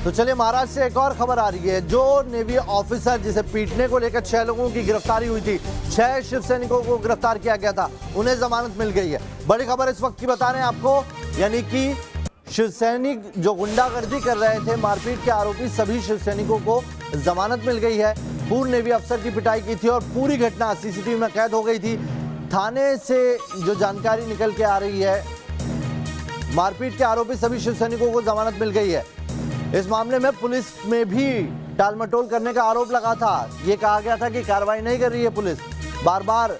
तो चलिए महाराष्ट्र से एक और खबर आ रही है। जो नेवी ऑफिसर जिसे पीटने को लेकर 6 लोगों की गिरफ्तारी हुई थी, 6 शिव सैनिकों को गिरफ्तार किया गया था, उन्हें जमानत मिल गई है। बड़ी खबर इस वक्त की बता रहे हैं आपको, यानी कि शिव सैनिक जो गुंडागर्दी कर रहे थे, मारपीट के आरोपी सभी शिव सैनिकों को जमानत मिल गई है। पूर्व नेवी अफसर की पिटाई की थी और पूरी घटना सीसीटीवी में कैद हो गई थी। थाने से जो जानकारी निकल के आ रही है, मारपीट के आरोपी सभी शिव सैनिकों को जमानत मिल गई है। इस मामले में पुलिस में भी टालमटोल करने का आरोप लगा था। ये कहा गया था कि कार्रवाई नहीं कर रही है पुलिस। बार बार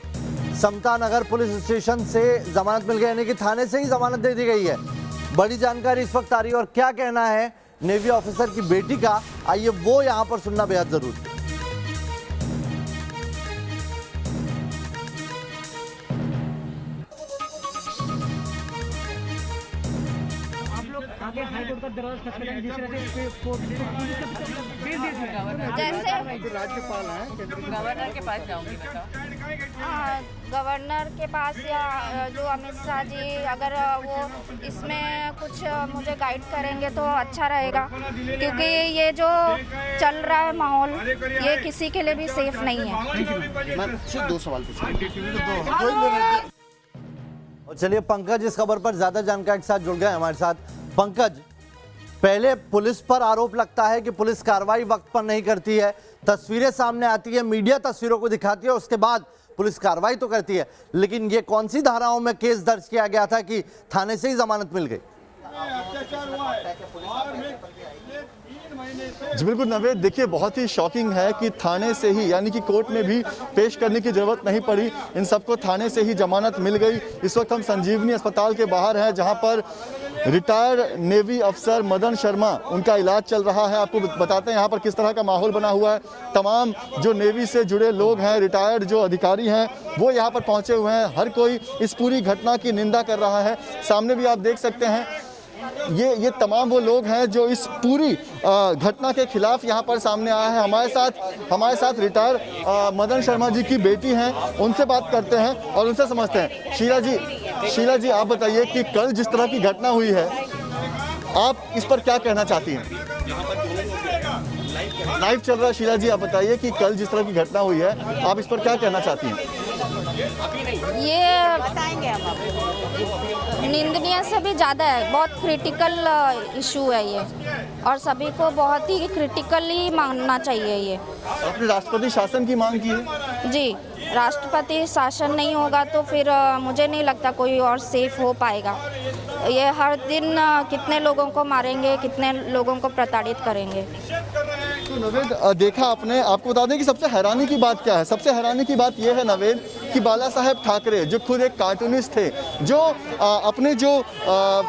समता नगर पुलिस स्टेशन से जमानत मिल गई, यानी कि थाने से ही जमानत दे दी गई है। बड़ी जानकारी इस वक्त आ रही है और क्या कहना है नेवी ऑफिसर की बेटी का, आइए वो यहां पर सुनना बेहद जरूरी है। जैसे राज्यपाल हैं, गवर्नर के पास जाऊंगी बताओ। गवर्नर के पास या जो अमित शाह जी, अगर वो इसमें कुछ मुझे गाइड करेंगे तो अच्छा रहेगा, क्योंकि ये जो चल रहा है माहौल, ये किसी के लिए भी सेफ नहीं है। मैं सिर्फ 2 सवाल पूछूंगा। और चलिए पंकज इस खबर पर ज्यादा जानकारी के साथ जुड़ गए हमारे साथ। पंकज, पहले पुलिस पर आरोप लगता है कि पुलिस कार्रवाई वक्त पर नहीं करती है, तस्वीरें सामने आती है, मीडिया तस्वीरों को दिखाती है, उसके बाद पुलिस कार्रवाई तो करती है, लेकिन ये कौन सी धाराओं में केस दर्ज किया गया था कि थाने से ही जमानत मिल गई? जी बिल्कुल नवेद, देखिए बहुत ही शॉकिंग है कि थाने से ही, यानी कि कोर्ट में भी पेश करने की जरूरत नहीं पड़ी, इन सबको थाने से ही जमानत मिल गई। इस वक्त हम संजीवनी अस्पताल के बाहर हैं, जहां पर रिटायर्ड नेवी अफसर मदन शर्मा, उनका इलाज चल रहा है। आपको बताते हैं यहाँ पर किस तरह का माहौल बना हुआ है। तमाम जो नेवी से जुड़े लोग हैं, रिटायर्ड जो अधिकारी हैं, वो यहाँ पर पहुँचे हुए हैं। हर कोई इस पूरी घटना की निंदा कर रहा है। सामने भी आप देख सकते हैं, ये तमाम वो लोग हैं जो इस पूरी घटना के खिलाफ यहाँ पर सामने आए हैं। हमारे साथ रिटायर मदन शर्मा जी की बेटी हैं, उनसे बात करते हैं और उनसे समझते हैं। शीला जी आप बताइए कि कल जिस तरह की घटना हुई है, आप इस पर क्या कहना चाहती हैं? लाइव चल रहा है। शीला जी आप बताइए कि कल जिस तरह की घटना हुई है, आप इस पर क्या कहना चाहती हैं? ये बताएंगे हम आपको, निंदनीय से भी ज़्यादा है, बहुत क्रिटिकल इशू है ये, और सभी को बहुत ही क्रिटिकली मानना चाहिए ये। आपने राष्ट्रपति शासन की मांग की है? जी, राष्ट्रपति शासन नहीं होगा तो फिर मुझे नहीं लगता कोई और सेफ हो पाएगा। ये हर दिन कितने लोगों को मारेंगे, कितने लोगों को प्रताड़ित करेंगे। तो नवेद, देखा आपने, आपको बता दें कि सबसे हैरानी की बात क्या है। सबसे हैरानी की बात यह है नवेद कि बाला साहेब ठाकरे जो खुद एक कार्टूनिस्ट थे, जो अपने जो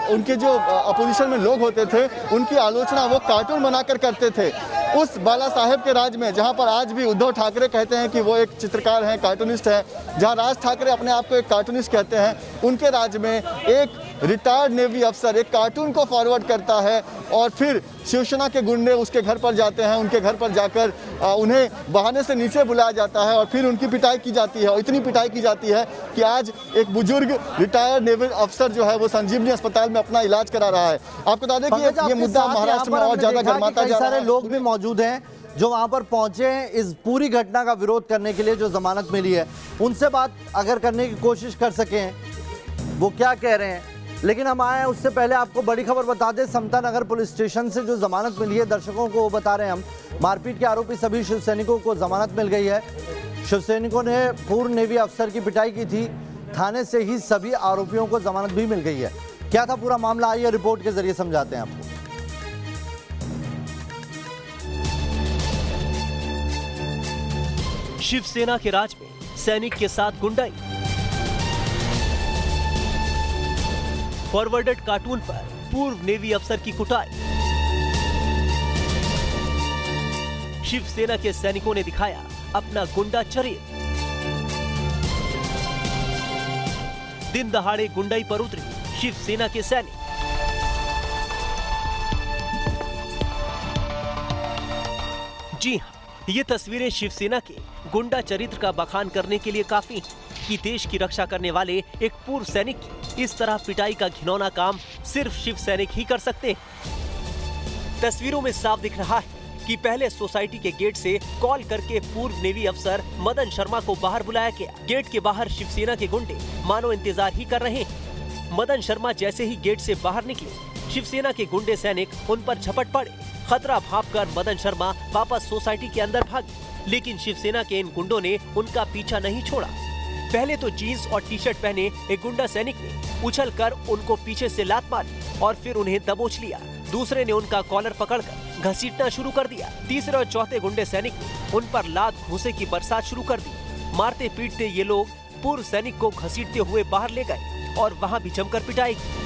उनके जो अपोजिशन में लोग होते थे, उनकी आलोचना वो कार्टून बनाकर करते थे। उस बाला साहेब के राज में, जहां पर आज भी उद्धव ठाकरे कहते हैं कि वो एक चित्रकार हैं, कार्टूनिस्ट हैं, जहां राज ठाकरे अपने आप को एक कार्टूनिस्ट कहते हैं, उनके राज में एक रिटायर्ड नेवी अफसर एक कार्टून को फॉरवर्ड करता है और फिर शिवसेना के गुंडे उसके घर पर जाते हैं। उनके घर पर जाकर उन्हें बहाने से नीचे बुलाया जाता है और फिर उनकी पिटाई की जाती है। और इतनी पिटाई की जाती है कि आज एक बुजुर्ग रिटायर्ड नेवी अफसर जो है वो संजीवनी अस्पताल में अपना इलाज करा रहा है। आपको बता दें कि ये मुद्दा महाराष्ट्र में और ज्यादा गर्माता जा रहा है। सारे लोग भी मौजूद हैं जो वहां पर पहुंचे हैं इस पूरी घटना का विरोध करने के लिए, जो जमानत मिली है। उनसे बात अगर करने की कोशिश कर सकें, वो क्या कह रहे हैं। लेकिन हम आए हैं उससे पहले आपको बड़ी खबर बता दें। समता नगर पुलिस स्टेशन से जो जमानत मिली है दर्शकों को, वो बता रहे हैं हम। मारपीट के आरोपी सभी शिव सैनिकों को जमानत मिल गई है। शिव सैनिकों ने पूर्व नेवी अफसर की पिटाई की थी, थाने से ही सभी आरोपियों को जमानत भी मिल गई है। क्या था पूरा मामला, आइए रिपोर्ट के जरिए समझाते हैं आपको। शिवसेना के राज में सैनिक के साथ गुंडाई, फॉरवर्डेड कार्टून पर पूर्व नेवी अफसर की कुटाई, शिवसेना के सैनिकों ने दिखाया अपना गुंडा चरित्र, दिन दहाड़े गुंडाई पर उतरे शिवसेना के सैनिक। जी हां, ये तस्वीरें शिवसेना के गुंडा चरित्र का बखान करने के लिए काफी हैं कि देश की रक्षा करने वाले एक पूर्व सैनिक की इस तरह पिटाई का घिनौना काम सिर्फ शिव सैनिक ही कर सकते हैं। तस्वीरों में साफ दिख रहा है कि पहले सोसाइटी के गेट से कॉल करके पूर्व नेवी अफसर मदन शर्मा को बाहर बुलाया गया। गेट के बाहर शिवसेना के गुंडे मानो इंतजार ही कर रहे हैं। मदन शर्मा जैसे ही गेट से बाहर निकले, शिवसेना के गुंडे सैनिक उन पर झपट पड़े। खतरा भांपकर मदन शर्मा वापस सोसाइटी के अंदर भागे, लेकिन शिवसेना के इन गुंडों ने उनका पीछा नहीं छोड़ा। पहले तो जीन्स और टी शर्ट पहने एक गुंडा सैनिक ने उछलकर उनको पीछे से लात मारी और फिर उन्हें दबोच लिया। दूसरे ने उनका कॉलर पकड़कर घसीटना शुरू कर दिया। तीसरे और चौथे गुंडे सैनिक ने उन पर लात घूंसे की बरसात शुरू कर दी। मारते पीटते ये लोग पूर्व सैनिक को घसीटते हुए बाहर ले गए और वहां भी जमकर पिटाई की।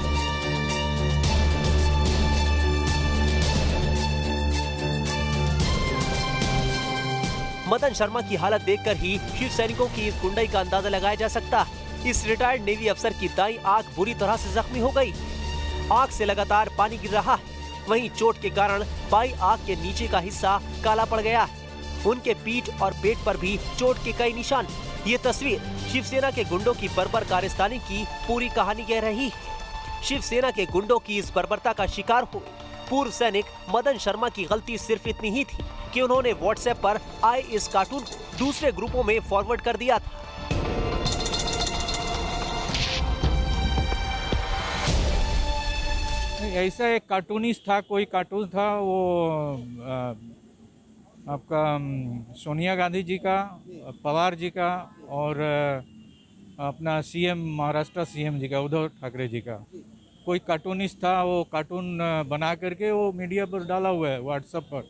मदन शर्मा की हालत देखकर ही शिव सैनिकों की इस गुंडाई का अंदाजा लगाया जा सकता है। इस रिटायर्ड नेवी अफसर की दाईं आंख बुरी तरह से जख्मी हो गई। आंख से लगातार पानी गिर रहा है। वहीं चोट के कारण बाईं आंख के नीचे का हिस्सा काला पड़ गया है। उनके पीठ और पेट पर भी चोट के कई निशान। ये तस्वीर शिवसेना के गुंडों की बर्बर कारस्तानी की पूरी कहानी कह रही है। शिवसेना के गुंडों की इस बर्बरता का शिकार हुए पूर्व सैनिक मदन शर्मा की गलती सिर्फ इतनी ही थी कि उन्होंने व्हाट्सएप पर आए इस कार्टून को दूसरे ग्रुपों में फॉरवर्ड कर दिया था। ऐसा एक कार्टूनिस्ट था, कोई कार्टून था वो आपका सोनिया गांधी जी का, पवार जी का और अपना सीएम महाराष्ट्र सीएम जी का, उद्धव ठाकरे जी का। कोई कार्टूनिस्ट था, वो कार्टून बना करके वो मीडिया पर डाला हुआ है व्हाट्सएप पर।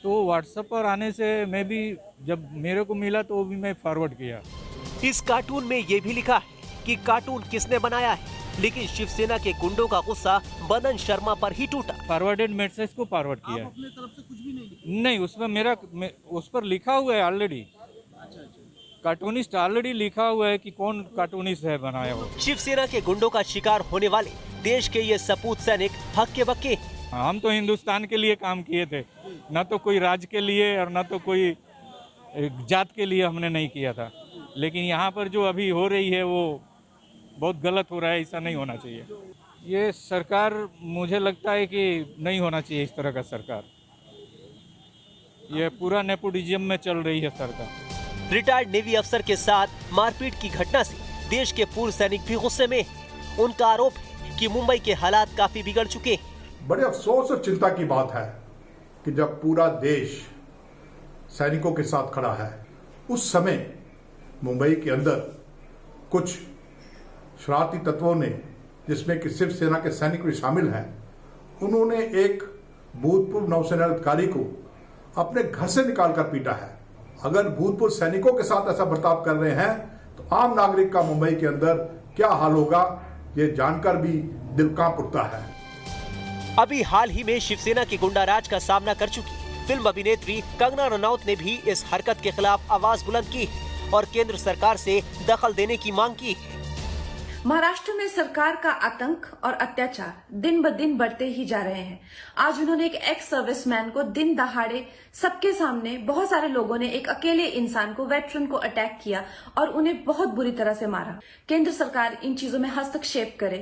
तो व्हाट्सएप पर आने से मैं भी जब मेरे को मिला तो वो भी मैं फॉरवर्ड किया। इस कार्टून में ये भी लिखा है कि कार्टून किसने बनाया है, लेकिन शिवसेना के गुंडों का गुस्सा मदन शर्मा पर ही टूटा। फॉरवर्डेड मैसेज को फॉरवर्ड किया। अपने तरफ से कुछ भी नहीं? नहीं, उसमें उस पर लिखा हुआ है ऑलरेडी। कार्टूनिस्ट ऑलरेडी लिखा हुआ है कि कौन कार्टूनिस्ट है बनाया हो। शिवसेना के गुंडों का शिकार होने वाले देश के ये सपूत सैनिक हक्के बक्के। हम तो हिंदुस्तान के लिए काम किए थे, न तो कोई राज्य के लिए और न तो कोई जात के लिए हमने नहीं किया था। लेकिन यहाँ पर जो अभी हो रही है वो बहुत गलत हो रहा है, ऐसा नहीं होना चाहिए। ये सरकार मुझे लगता है कि नहीं होना चाहिए इस तरह का सरकार। ये पूरा नेपोटिज्म में चल रही है सरकार। रिटायर्ड नेवी अफसर के साथ मारपीट की घटना से देश के पूर्व सैनिक भी गुस्से में। उनका आरोप है कि मुंबई के हालात काफी बिगड़ चुके हैं। बड़े अफसोस और चिंता की बात है कि जब पूरा देश सैनिकों के साथ खड़ा है, उस समय मुंबई के अंदर कुछ शरारती तत्वों ने, जिसमें कि शिवसेना के सैनिक भी शामिल हैं, उन्होंने एक भूतपूर्व नौसेना अधिकारी को अपने घर से निकालकर पीटा है। अगर भूतपूर्व सैनिकों के साथ ऐसा बर्ताव कर रहे हैं तो आम नागरिक का मुंबई के अंदर क्या हाल होगा, ये जानकर भी दिल कांप उठता है। अभी हाल ही में शिवसेना के गुंडा राज का सामना कर चुकी फिल्म अभिनेत्री कंगना रनौत ने भी इस हरकत के खिलाफ आवाज बुलंद की और केंद्र सरकार से दखल देने की मांग की। महाराष्ट्र में सरकार का आतंक और अत्याचार दिन ब दिन बढ़ते ही जा रहे हैं। आज उन्होंने एक एक्स सर्विसमैन को दिन दहाड़े सबके सामने बहुत सारे लोगों ने एक अकेले इंसान को, वेटरन को अटैक किया और उन्हें बहुत बुरी तरह से मारा। केंद्र सरकार इन चीजों में हस्तक्षेप करे।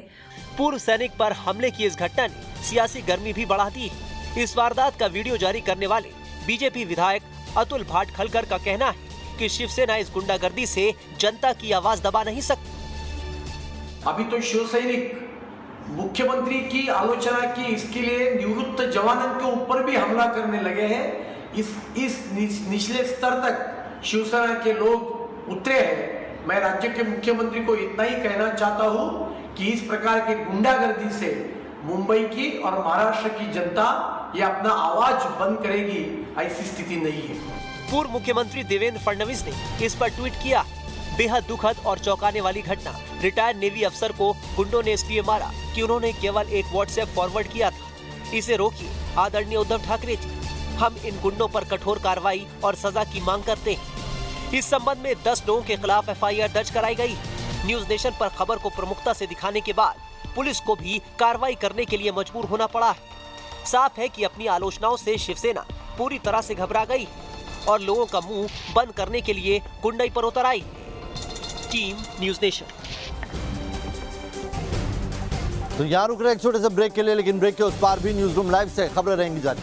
पूर्व सैनिक पर हमले की इस घटना ने सियासी गर्मी भी बढ़ा दी। इस वारदात का वीडियो जारी करने वाले बीजेपी विधायक अतुल भाटखलकर का कहना है कि शिवसेना इस गुंडागर्दी से जनता की आवाज दबा नहीं सकती। अभी तो शिवसैनिक मुख्यमंत्री की आलोचना की, इसके लिए निवृत्त जवानों के ऊपर भी हमला करने लगे हैं। इस निचले स्तर तक शिवसेना के लोग उतरे हैं। मैं राज्य के मुख्यमंत्री को इतना ही कहना चाहता हूं कि इस प्रकार के गुंडागर्दी से मुंबई की और महाराष्ट्र की जनता ये अपना आवाज बंद करेगी, ऐसी स्थिति नहीं है। पूर्व मुख्यमंत्री देवेंद्र फडणवीस ने इस पर ट्वीट किया, बेहद दुखद और चौंकाने वाली घटना। रिटायर्ड नेवी अफसर को गुंडों ने इसलिए मारा कि उन्होंने केवल एक व्हाट्सएप फॉरवर्ड किया था। इसे रोकिए आदरणीय उद्धव ठाकरे जी। हम इन गुंडों पर कठोर कार्रवाई और सजा की मांग करते हैं। इस संबंध में 10 लोगों के खिलाफ एफआईआर दर्ज कराई गई। न्यूज नेशन पर खबर को प्रमुखता से दिखाने के बाद पुलिस को भी कार्रवाई करने के लिए मजबूर होना पड़ा है। साफ है कि अपनी आलोचनाओं से शिवसेना पूरी तरह से घबरा गई और लोगों का मुंह बंद करने के लिए गुंडाई पर उतर आई। Team news nation. तो यहाँ रुक रहे एक छोटे से ब्रेक के लिए, लेकिन ब्रेक के उस पार भी न्यूज रूम लाइव से खबरें रहेंगी जारी।